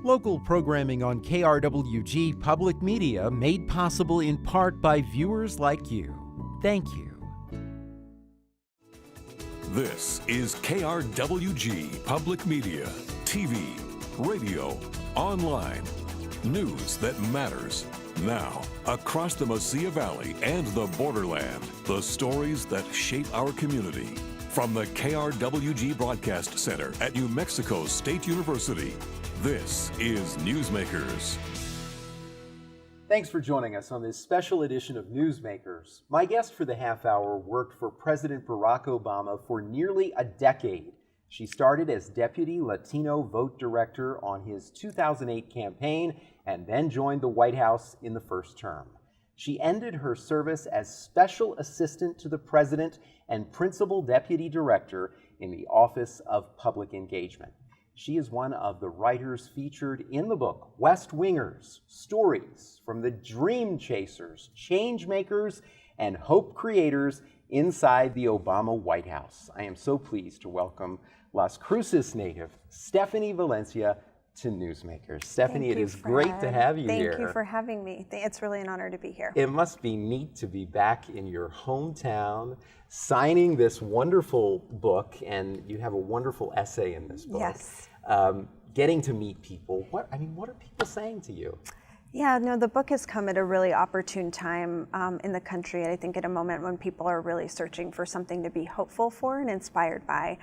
Local programming on KRWG Public Media made possible in part by viewers like you. Thank you. This is KRWG Public Media, TV, radio, online. News that matters. Now, across the Mesilla Valley and the borderland, the stories that shape our community. From the KRWG Broadcast Center at New Mexico State University, this is Newsmakers. Thanks for joining us on this special edition of Newsmakers. My guest for the half hour worked for President Barack Obama for nearly a decade. She started as Deputy Latino Vote Director on his 2008 campaign and then joined the White House in the first term. She ended her service as Special Assistant to the President and Principal Deputy Director in the Office of Public Engagement. She is one of the writers featured in the book, West Wingers, Stories from the Dream Chasers, Change Makers, and Hope Creators inside the Obama White House. I am so pleased to welcome Las Cruces native Stephanie Valencia to Newsmakers. Stephanie, it is great to have you here. Thank you for having me. It's really an honor to be here. It must be neat to be back in your hometown, signing this wonderful book, and you have a wonderful essay in this book. Yes. Getting to meet people. What are people saying to you? Yeah, no, the book has come at a really opportune time in the country. I think at a moment when people are really searching for something to be hopeful for and inspired by.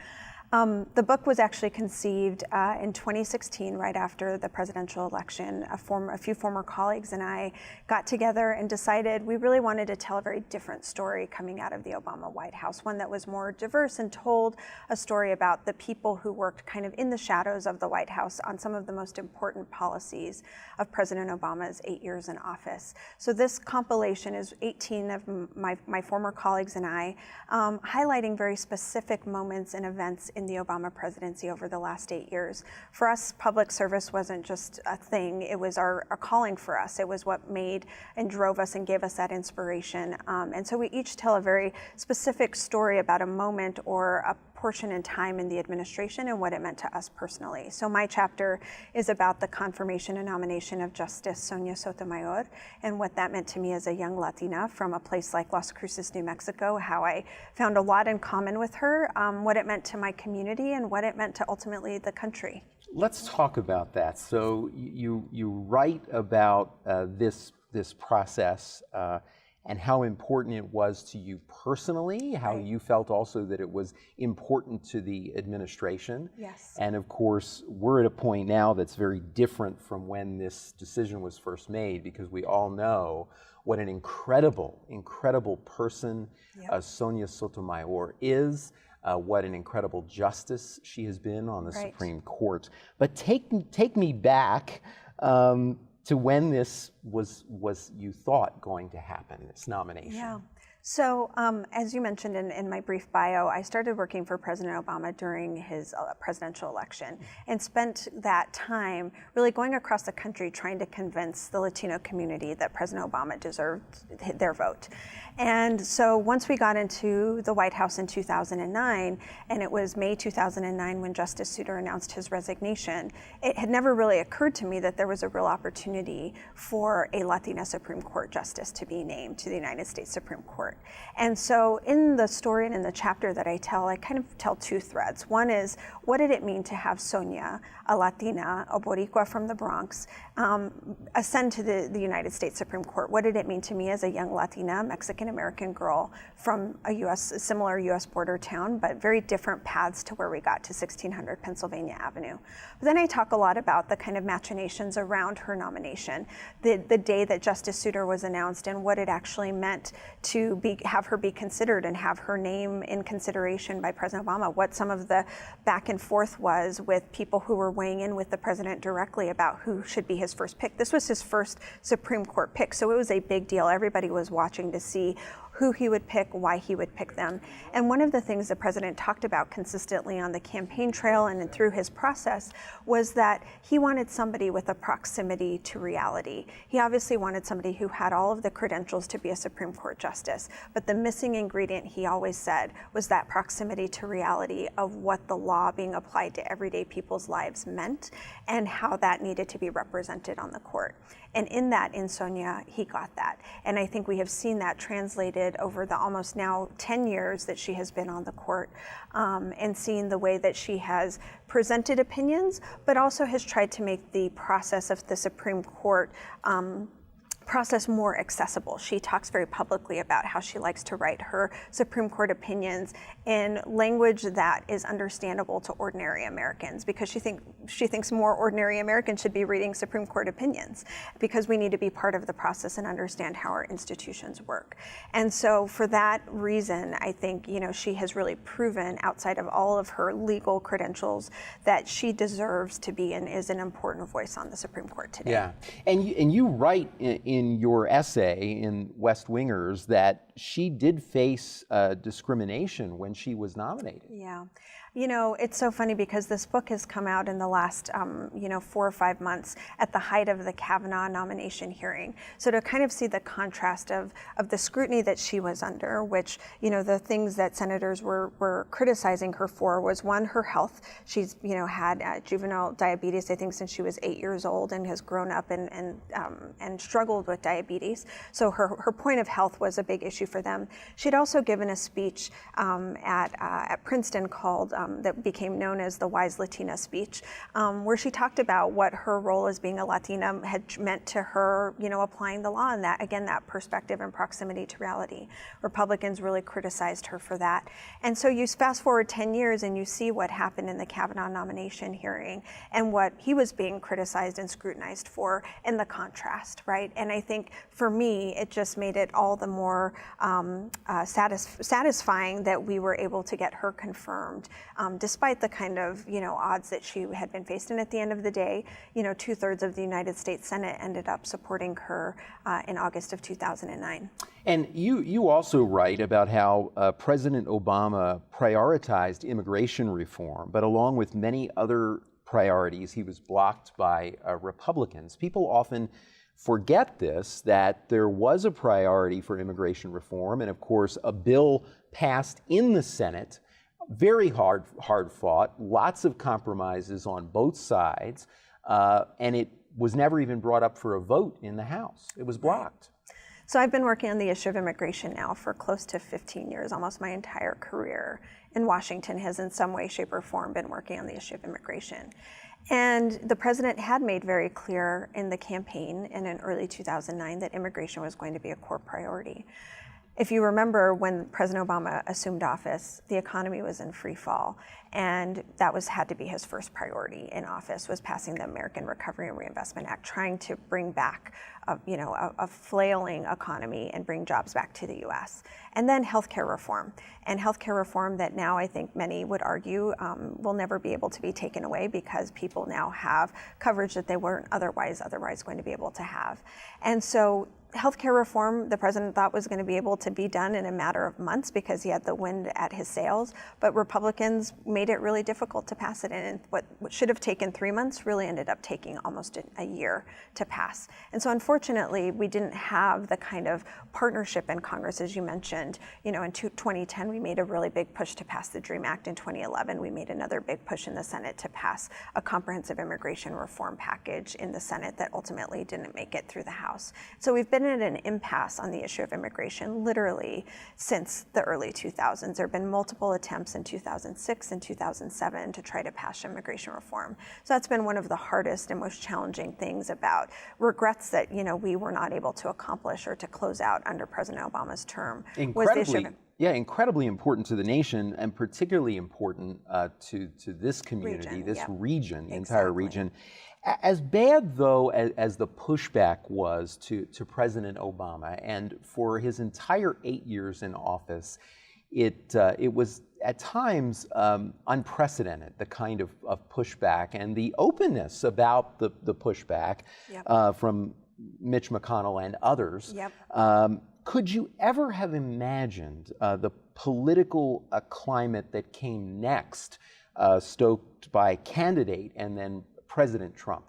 The book was actually conceived in 2016, right after the presidential election. A few former colleagues and I got together and decided we really wanted to tell a very different story coming out of the Obama White House, one that was more diverse and told a story about the people who worked kind of in the shadows of the White House on some of the most important policies of President Obama's 8 years in office. So this compilation is 18 of my former colleagues and I, highlighting very specific moments and events in the Obama presidency over the last 8 years. For us, public service wasn't just a thing, it was our calling for us. It was what made and drove us and gave us that inspiration. And so we each tell a very specific story about a moment or a portion in time in the administration and what it meant to us personally. So my chapter is about the confirmation and nomination of Justice Sonia Sotomayor and what that meant to me as a young Latina from a place like Las Cruces, New Mexico, how I found a lot in common with her, what it meant to my community and what it meant to ultimately the country. Let's talk about that. So you write about this process and how important it was to you personally, how you felt also that it was important to the administration. Yes. And of course, we're at a point now that's very different from when this decision was first made, because we all know what an incredible, incredible person Sonia Sotomayor is, what an incredible justice she has been on the Supreme Court. But take me back to when this was you thought going to happen, this nomination. Yeah. So as you mentioned in my brief bio, I started working for President Obama during his presidential election and spent that time really going across the country trying to convince the Latino community that President Obama deserved their vote. And so once we got into the White House in 2009, and it was May 2009 when Justice Souter announced his resignation, it had never really occurred to me that there was a real opportunity for a Latina Supreme Court justice to be named to the United States Supreme Court. And so in the story and in the chapter that I tell, I kind of tell two threads. One is, what did it mean to have Sonia, a Latina, a Boricua from the Bronx, ascend to the United States Supreme Court? What did it mean to me as a young Latina, Mexican-American girl from a similar US border town, but very different paths to where we got to 1600 Pennsylvania Avenue? But then I talk a lot about the kind of machinations around her nomination, the day that Justice Souter was announced and what it actually meant to have her be considered and have her name in consideration by President Obama, what some of the back and forth was with people who were weighing in with the president directly about who should be his first pick. This was his first Supreme Court pick, so it was a big deal. Everybody was watching to see who he would pick, why he would pick them. And one of the things the president talked about consistently on the campaign trail and through his process was that he wanted somebody with a proximity to reality. He obviously wanted somebody who had all of the credentials to be a Supreme Court justice, but the missing ingredient, he always said, was that proximity to reality of what the law being applied to everyday people's lives meant and how that needed to be represented on the court. And in that, in Sonia, he got that. And I think we have seen that translated over the almost now 10 years that she has been on the court, and seeing the way that she has presented opinions, but also has tried to make the process of the Supreme Court process more accessible. She talks very publicly about how she likes to write her Supreme Court opinions in language that is understandable to ordinary Americans, because she thinks more ordinary Americans should be reading Supreme Court opinions, because we need to be part of the process and understand how our institutions work. And so for that reason, I think, she has really proven, outside of all of her legal credentials, that she deserves to be and is an important voice on the Supreme Court today. Yeah, and you write in your essay in West Wingers that she did face discrimination when she was nominated. Yeah. It's so funny because this book has come out in the last, 4 or 5 months at the height of the Kavanaugh nomination hearing. So to kind of see the contrast of the scrutiny that she was under, which, the things that senators were criticizing her for was, one, her health. She's, had juvenile diabetes, I think, since she was 8 years old, and has grown up and struggled with diabetes. So her point of health was a big issue for them. She'd also given a speech at Princeton called that became known as the Wise Latina speech, where she talked about what her role as being a Latina had meant to her, applying the law, and that perspective and proximity to reality. Republicans really criticized her for that. And so you fast forward 10 years and you see what happened in the Kavanaugh nomination hearing and what he was being criticized and scrutinized for, and the contrast, right? And I think for me, it just made it all the more satisfying that we were able to get her confirmed, despite the kind of, odds that she had been faced. And at the end of the day, 2/3 of the United States Senate ended up supporting her in August of 2009. And you also write about how President Obama prioritized immigration reform, but along with many other priorities, he was blocked by Republicans. People often forget this, that there was a priority for immigration reform, and of course a bill passed in the Senate, very hard fought, lots of compromises on both sides, and it was never even brought up for a vote in the House. It was blocked. So I've been working on the issue of immigration now for close to 15 years, almost my entire career. And Washington has in some way, shape, or form been working on the issue of immigration. And the president had made very clear in the campaign in early 2009 that immigration was going to be a core priority. If you remember, when President Obama assumed office, the economy was in free fall, and that had to be his first priority in office, was passing the American Recovery and Reinvestment Act, trying to bring back a flailing economy and bring jobs back to the U.S. And then healthcare reform, that now I think many would argue will never be able to be taken away, because people now have coverage that they weren't otherwise going to be able to have. And so healthcare reform, the president thought was going to be able to be done in a matter of months because he had the wind at his sails, but Republicans made it really difficult to pass it, and what should have taken 3 months really ended up taking almost a year to pass. And so unfortunately, we didn't have the kind of partnership in Congress, as you mentioned. In 2010, we made a really big push to pass the DREAM Act. In 2011, we made another big push in the Senate to pass a comprehensive immigration reform package in the Senate that ultimately didn't make it through the House. So we've been at an impasse on the issue of immigration literally since the early 2000s. There have been multiple attempts in 2006 and 2007 to try to pass immigration reform. So that's been one of the hardest and most challenging things about regrets that we were not able to accomplish or to close out under President Obama's term. Incredibly important to the nation, and particularly important to this community, region, the entire region. As bad, though, as the pushback was to President Obama, and for his entire 8 years in office, it was at times unprecedented, the kind of pushback and the openness about the pushback from Mitch McConnell and others. Could you ever have imagined the political climate that came next, stoked by candidate and then President Trump?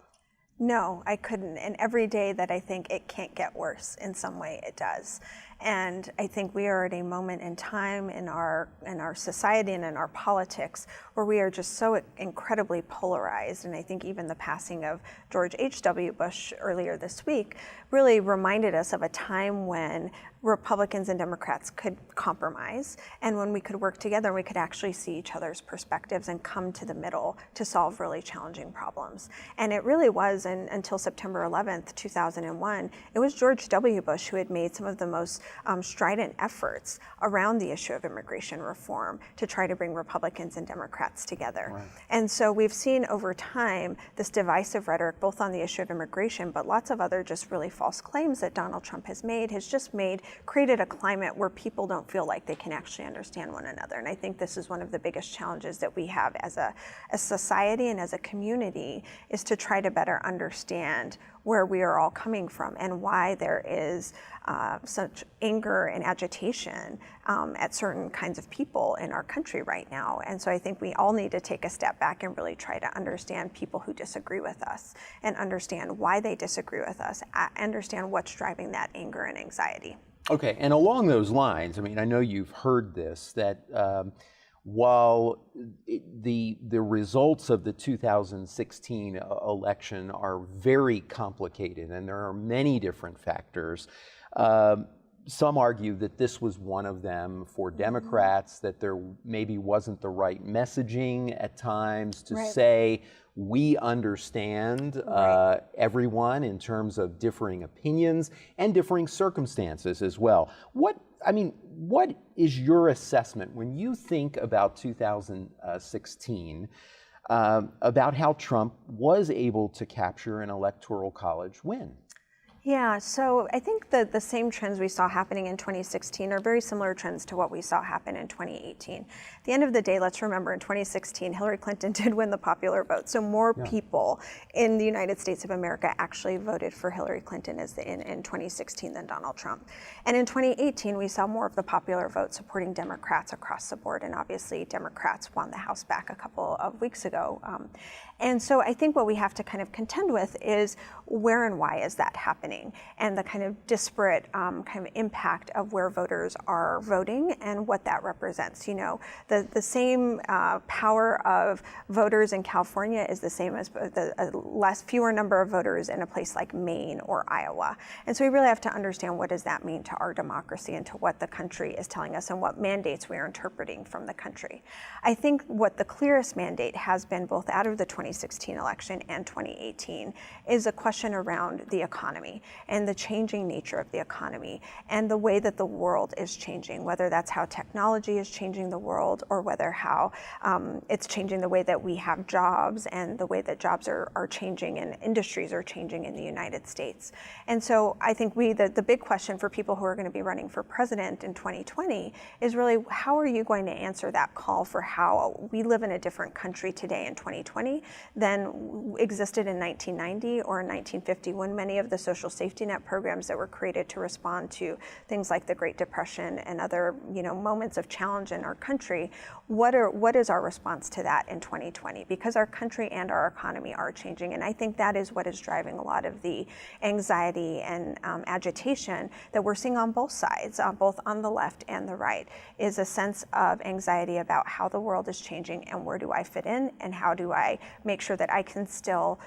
No, I couldn't. And every day that I think it can't get worse, in some way it does. And I think we are at a moment in time in our society and in our politics where we are just so incredibly polarized. And I think even the passing of George H.W. Bush earlier this week really reminded us of a time when Republicans and Democrats could compromise, and when we could work together, we could actually see each other's perspectives and come to the middle to solve really challenging problems. And it really was, until September 11th, 2001, it was George W. Bush who had made some of the most strident efforts around the issue of immigration reform to try to bring Republicans and Democrats together. Right. And so we've seen over time this divisive rhetoric, both on the issue of immigration, but lots of other just really false claims that Donald Trump has created a climate where people don't feel like they can actually understand one another. And I think this is one of the biggest challenges that we have as a society and as a community, is to try to better understand where we are all coming from and why there is such anger and agitation at certain kinds of people in our country right now. And so I think we all need to take a step back and really try to understand people who disagree with us and understand why they disagree with us, understand what's driving that anger and anxiety. Okay, and along those lines, I mean, I know you've heard this, that while the results of the 2016 election are very complicated and there are many different factors, some argue that this was one of them for Democrats, that there maybe wasn't the right messaging at times to say, we understand everyone in terms of differing opinions and differing circumstances as well. What is your assessment when you think about 2016, about how Trump was able to capture an electoral college win? Yeah, so I think that the same trends we saw happening in 2016 are very similar trends to what we saw happen in 2018. At the end of the day, let's remember in 2016, Hillary Clinton did win the popular vote. So more people in the United States of America actually voted for Hillary Clinton in 2016 than Donald Trump. And in 2018, we saw more of the popular vote supporting Democrats across the board. And obviously, Democrats won the House back a couple of weeks ago. And so I think what we have to kind of contend with is where and why is that happening, and the kind of disparate kind of impact of where voters are voting and what that represents. You know, the same power of voters in California is the same as fewer number of voters in a place like Maine or Iowa. And so we really have to understand, what does that mean to our democracy and to what the country is telling us and what mandates we are interpreting from the country. I think what the clearest mandate has been, both out of the 2016 election and 2018, is a question around the economy and the changing nature of the economy and the way that the world is changing, whether that's how technology is changing the world or whether how it's changing the way that we have jobs and the way that jobs are changing and industries are changing in the United States. And so I think the big question for people who are going to be running for president in 2020 is really, how are you going to answer that call for how we live in a different country today in 2020 than existed in 1990 or in 1950, when many of the social safety net programs that were created to respond to things like the Great Depression and other moments of challenge in our country, what is our response to that in 2020? Because our country and our economy are changing, and I think that is what is driving a lot of the anxiety and agitation that we're seeing on both sides, both on the left and the right, is a sense of anxiety about how the world is changing and where do I fit in and how do I make sure that I can still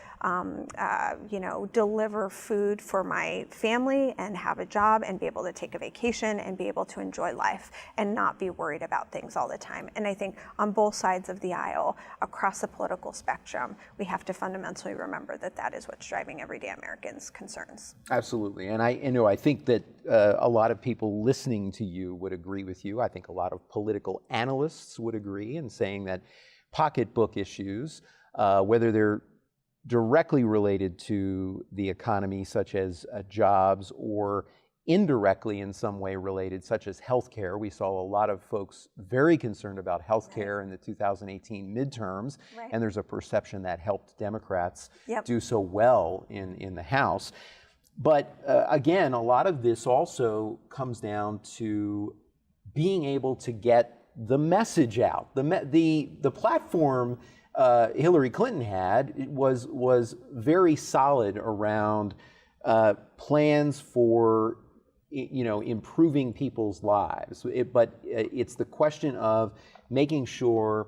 deliver food for my family and have a job and be able to take a vacation and be able to enjoy life and not be worried about things all the time. And I think on both sides of the aisle, across the political spectrum, we have to fundamentally remember that that is what's driving everyday Americans' concerns. Absolutely. And I think that a lot of people listening to you would agree with you. I think a lot of political analysts would agree in saying that pocketbook issues, whether they're directly related to the economy, such as jobs, or indirectly in some way related, such as healthcare. We saw a lot of folks very concerned about healthcare in the 2018 midterms, and there's a perception that helped Democrats do so well in the House. But again, a lot of this also comes down to being able to get the message out. The platform Hillary Clinton had was very solid around plans for improving people's lives. But it's the question of making sure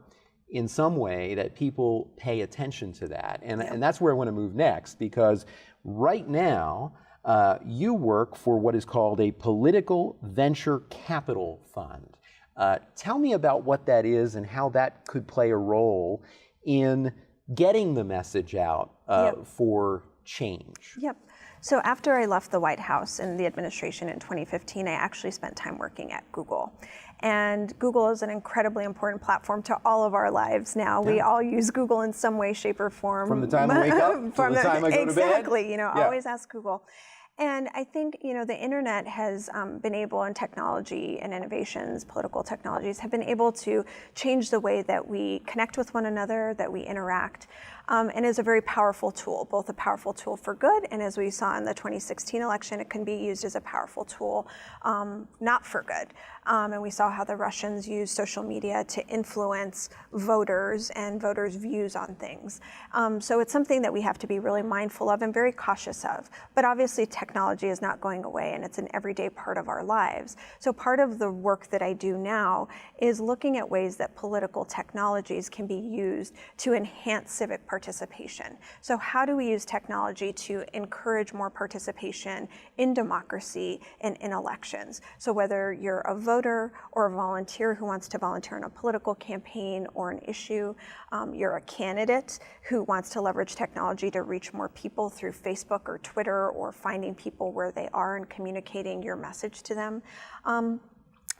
in some way that people pay attention to that. And that's where I want to move next, because right now you work for what is called a political venture capital fund. Tell me about what that is and how that could play a role in getting the message out for change. Yep. So after I left the White House and the administration in 2015, I actually spent time working at Google. And Google is an incredibly important platform to all of our lives now. Yeah. We all use Google in some way, shape, or form. From the time I wake up to the time I go to bed? Exactly, always ask Google. And I think, the internet has been able, and technology and innovations, political technologies, have been able to change the way that we connect with one another, that we interact, and is a very powerful tool, both a powerful tool for good, and as we saw in the 2016 election, it can be used as a powerful tool not for good. And we saw how the Russians used social media to influence voters and voters' views on things. So it's something that we have to be really mindful of and very cautious of. But obviously technology is not going away, and it's an everyday part of our lives. So part of the work that I do now is looking at ways that political technologies can be used to enhance civic participation. So how do we use technology to encourage more participation in democracy and in elections? So whether you're a voter or a volunteer who wants to volunteer in a political campaign or an issue, you're a candidate who wants to leverage technology to reach more people through Facebook or Twitter, or finding people where they are and communicating your message to them,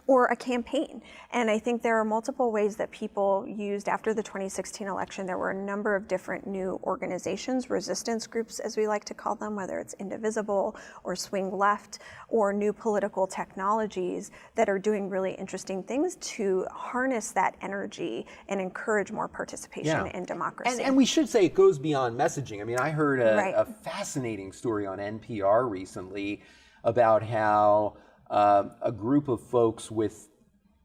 or a campaign. And I think there are multiple ways that people used after the 2016 election. There were a number of different new organizations, resistance groups as we like to call them, whether it's Indivisible or Swing Left or new political technologies that are doing really interesting things to harness that energy and encourage more participation in democracy. And we should say it goes beyond messaging. I mean, I heard a fascinating story on NPR recently about how a group of folks with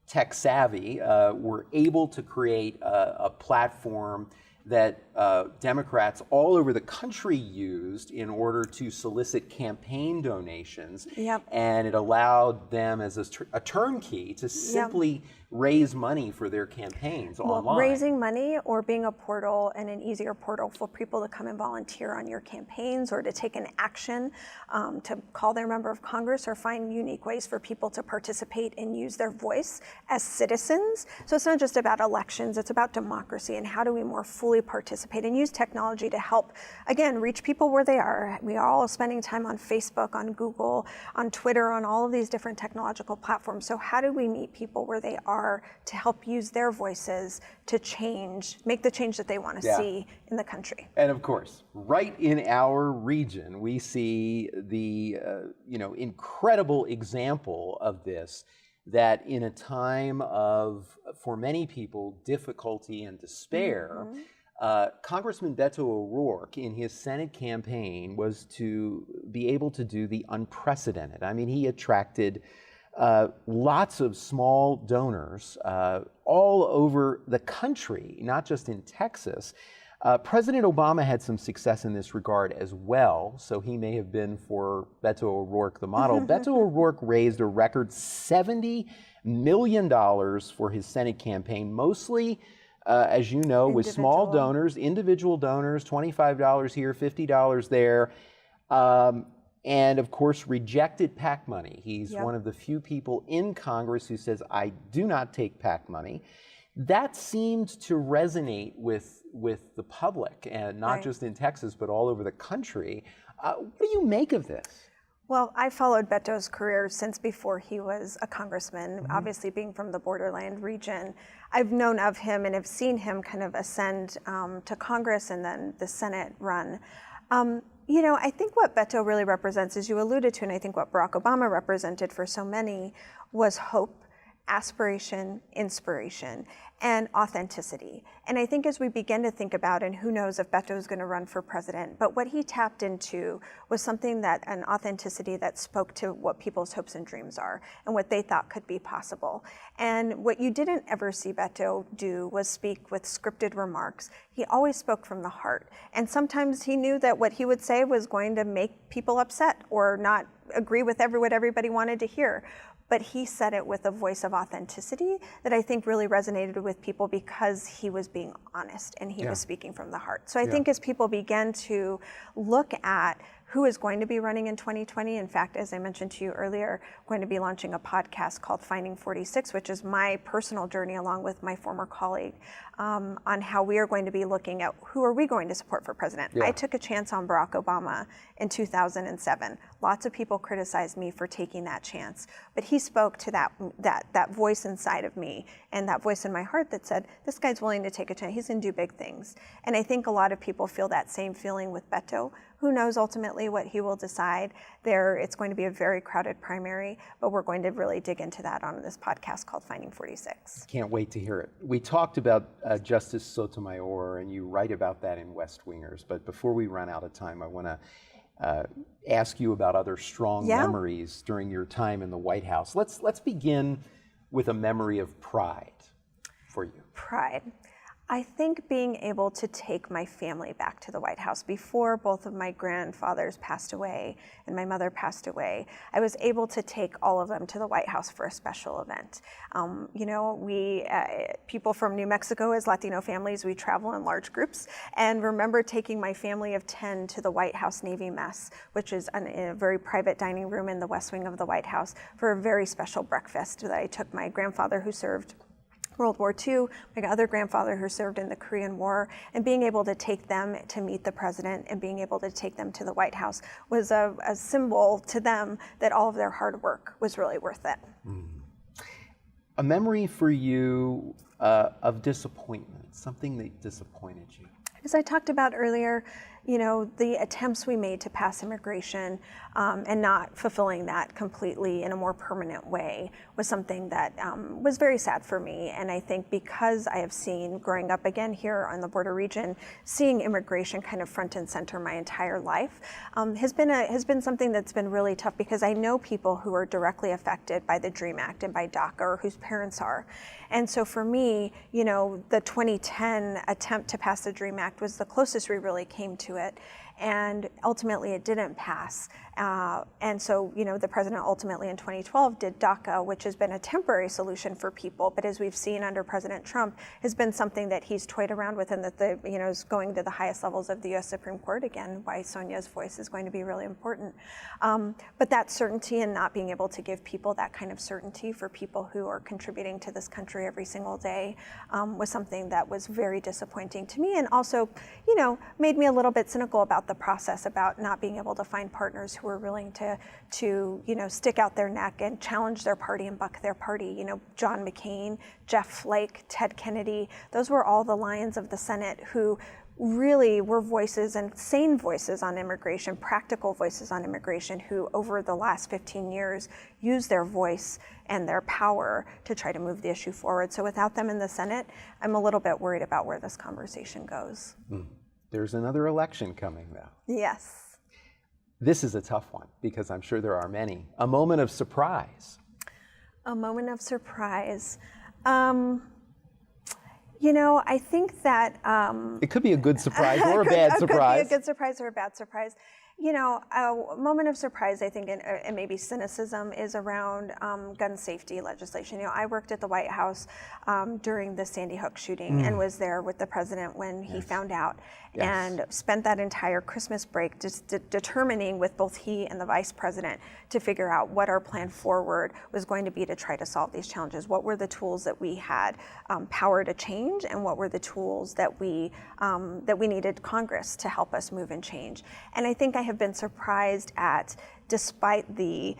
tech savvy were able to create a platform that Democrats all over the country used in order to solicit campaign donations. Yep. And it allowed them as a turnkey to simply raise money for their campaigns online. Raising money or being a portal, and an easier portal for people to come and volunteer on your campaigns, or to take an action to call their member of Congress, or find unique ways for people to participate and use their voice as citizens. So it's not just about elections, it's about democracy, and how do we more fully participate and use technology to help, again, reach people where they are. We are all spending time on Facebook, on Google, on Twitter, on all of these different technological platforms. So how do we meet people where they are to help use their voices to change, make the change that they want to see in the country? And of course, right in our region, we see the incredible example of this, that in a time of, for many people, difficulty and despair, Congressman Beto O'Rourke in his Senate campaign was to be able to do the unprecedented. I mean, he attracted lots of small donors all over the country, not just in Texas. President Obama had some success in this regard as well, so he may have been for Beto O'Rourke the model. Beto O'Rourke raised a record $70 million for his Senate campaign, mostly, as you know, with small donors, individual donors, $25 here, $50 there. And of course, rejected PAC money. He's one of the few people in Congress who says, I do not take PAC money. That seemed to resonate with the public, and not just in Texas, but all over the country. What do you make of this? Well, I followed Beto's career since before he was a congressman, obviously being from the borderland region. I've known of him and have seen him kind of ascend to Congress and then the Senate run. I think what Beto really represents, as you alluded to, and I think what Barack Obama represented for so many, was hope aspiration, inspiration, and authenticity. And I think as we begin to think about, and who knows if Beto is going to run for president, but what he tapped into was something an authenticity that spoke to what people's hopes and dreams are and what they thought could be possible. And what you didn't ever see Beto do was speak with scripted remarks. He always spoke from the heart. And sometimes he knew that what he would say was going to make people upset or not agree with what everybody wanted to hear. But he said it with a voice of authenticity that I think really resonated with people because he was being honest and he was speaking from the heart. So I think as people began to look at who is going to be running in 2020, in fact, as I mentioned to you earlier, I'm going to be launching a podcast called Finding 46, which is my personal journey along with my former colleague on how we are going to be looking at who are we going to support for president. I took a chance on Barack Obama in 2007. Lots of people criticized me for taking that chance, but he spoke to that voice inside of me and that voice in my heart that said, this guy's willing to take a chance, he's gonna do big things. And I think a lot of people feel that same feeling with Beto. Who knows ultimately what he will decide. It's going to be a very crowded primary, but we're going to really dig into that on this podcast called Finding 46. Can't wait to hear it. We talked about Justice Sotomayor, and you write about that in West Wingers, but before we run out of time, I want to ask you about other strong memories during your time in the White House. Let's begin with a memory of pride for you. Pride. I think being able to take my family back to the White House before both of my grandfathers passed away and my mother passed away, I was able to take all of them to the White House for a special event. We people from New Mexico as Latino families, we travel in large groups, and remember taking my family of 10 to the White House Navy Mess, which is in a very private dining room in the West Wing of the White House, for a very special breakfast that I took my grandfather who served World War II, my other grandfather who served in the Korean War, and being able to take them to meet the president and being able to take them to the White House was a symbol to them that all of their hard work was really worth it. A memory for you of disappointment, something that disappointed you. As I talked about earlier, the attempts we made to pass immigration and not fulfilling that completely in a more permanent way was something that was very sad for me. And I think because I have seen, growing up again here on the border region, seeing immigration kind of front and center my entire life has been something that's been really tough, because I know people who are directly affected by the DREAM Act and by DACA, or whose parents are. And so for me, the 2010 attempt to pass the DREAM Act was the closest we really came to it. And ultimately it didn't pass. And so, the president ultimately in 2012 did DACA, which has been a temporary solution for people, but as we've seen under President Trump, has been something that he's toyed around with, and that is going to the highest levels of the U.S. Supreme Court again, why Sonia's voice is going to be really important. But that certainty and not being able to give people that kind of certainty for people who are contributing to this country every single day was something that was very disappointing to me, and also, made me a little bit cynical about the process, about not being able to find partners who were willing to stick out their neck and challenge their party and buck their party. John McCain, Jeff Flake, Ted Kennedy, those were all the lions of the Senate who really were voices, and sane voices on immigration, practical voices on immigration, who over the last 15 years used their voice and their power to try to move the issue forward. So without them in the Senate, I'm a little bit worried about where this conversation goes. There's another election coming, though. Yes. This is a tough one, because I'm sure there are many. A moment of surprise. A moment of surprise. I think that it could be a good surprise or a bad surprise. It could be a good surprise or a bad surprise. A moment of surprise, I think, and maybe cynicism, is around gun safety legislation. I worked at the White House during the Sandy Hook shooting and was there with the president when he found out, and spent that entire Christmas break just determining with both he and the vice president to figure out what our plan forward was going to be to try to solve these challenges. What were the tools that we had power to change, and what were the tools that we needed Congress to help us move and change. And I think I have been surprised at, despite the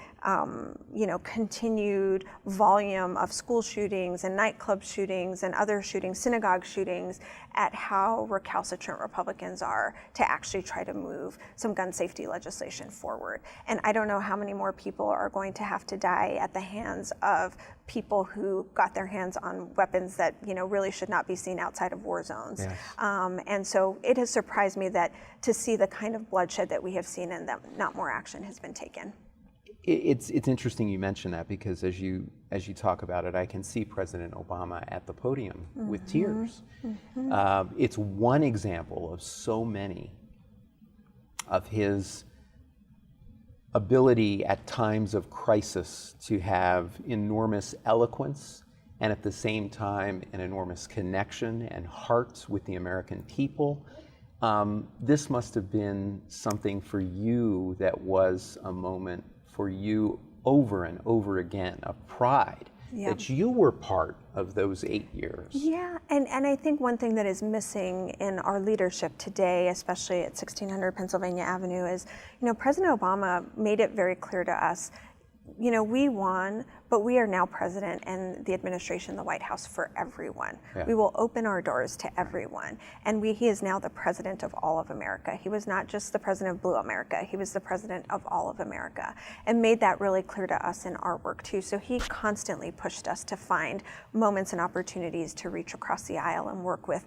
continued volume of school shootings and nightclub shootings and other shootings, synagogue shootings, at how recalcitrant Republicans are to actually try to move some gun safety legislation forward. And I don't know how many more people are going to have to die at the hands of people who got their hands on weapons that really should not be seen outside of war zones. Yes. And so it has surprised me that to see the kind of bloodshed that we have seen and that not more action has been taken. It's interesting you mention that, because as you talk about it, I can see President Obama at the podium with tears. It's one example of so many of his ability at times of crisis to have enormous eloquence and at the same time an enormous connection and heart with the American people. This must have been something for you that was a moment for you over and over again of pride that you were part of those 8 years. Yeah, and I think one thing that is missing in our leadership today, especially at 1600 Pennsylvania Avenue, is, President Obama made it very clear to us, we won, but we are now president and the administration, the White House, for everyone. Yeah. We will open our doors to everyone. And he is now the president of all of America. He was not just the president of Blue America, he was the president of all of America, and made that really clear to us in our work too. So he constantly pushed us to find moments and opportunities to reach across the aisle and work with,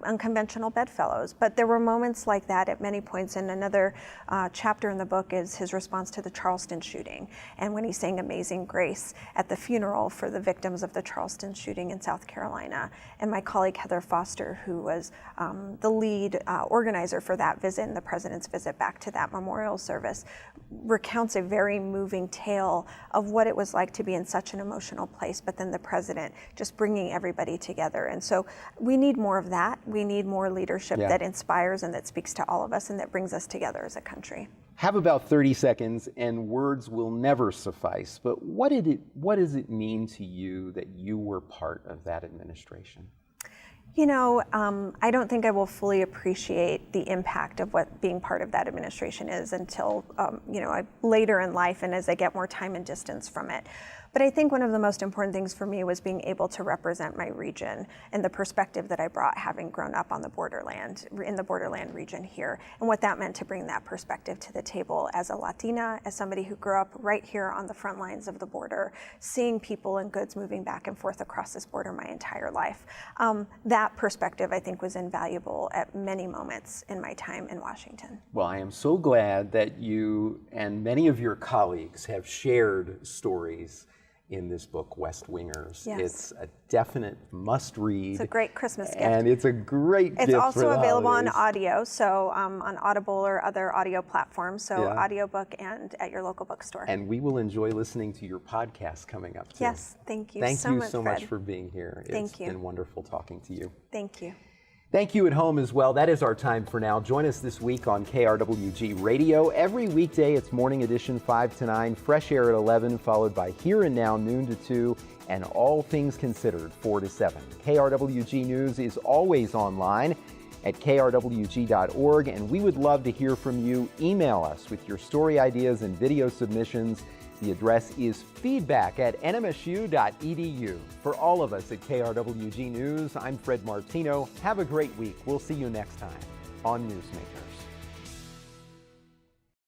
unconventional bedfellows. But there were moments like that at many points, and another chapter in the book is his response to the Charleston shooting. And when he sang Amazing Grace at the funeral for the victims of the Charleston shooting in South Carolina. And my colleague Heather Foster, who was the lead organizer for that visit and the president's visit back to that memorial service, recounts a very moving tale of what it was like to be in such an emotional place, but then the president just bringing everybody together. And so we need more of that. We need more leadership that inspires and that speaks to all of us and that brings us together as a country. Have about 30 seconds, and words will never suffice, but what does it mean to you that you were part of that administration? I don't think I will fully appreciate the impact of what being part of that administration is until, later in life and as I get more time and distance from it. But I think one of the most important things for me was being able to represent my region and the perspective that I brought, having grown up on the borderland, in the borderland region here, and what that meant to bring that perspective to the table as a Latina, as somebody who grew up right here on the front lines of the border, seeing people and goods moving back and forth across this border my entire life. That perspective, I think, was invaluable at many moments in my time in Washington. Well, I am so glad that you and many of your colleagues have shared stories in this book, West Wingers. Yes. It's a definite must-read. It's a great Christmas gift. And it's a great gift. It's also available on holidays. audio, so on Audible or other audio platforms, so audiobook and at your local bookstore. And we will enjoy listening to your podcast coming up too. Yes, thank you Thank so you much, so Fred. much for being here. Thank you. It's been wonderful talking to you. Thank you. Thank you at home as well. That is our time for now. Join us this week on KRWG Radio. Every weekday, it's morning edition 5 to 9, Fresh Air at 11, followed by Here and Now, noon to 2, and All Things Considered, 4 to 7. KRWG News is always online at krwg.org, and we would love to hear from you. Email us with your story ideas and video submissions. The address is feedback@nmsu.edu. For all of us at KRWG News, I'm Fred Martino. Have a great week. We'll see you next time on Newsmakers.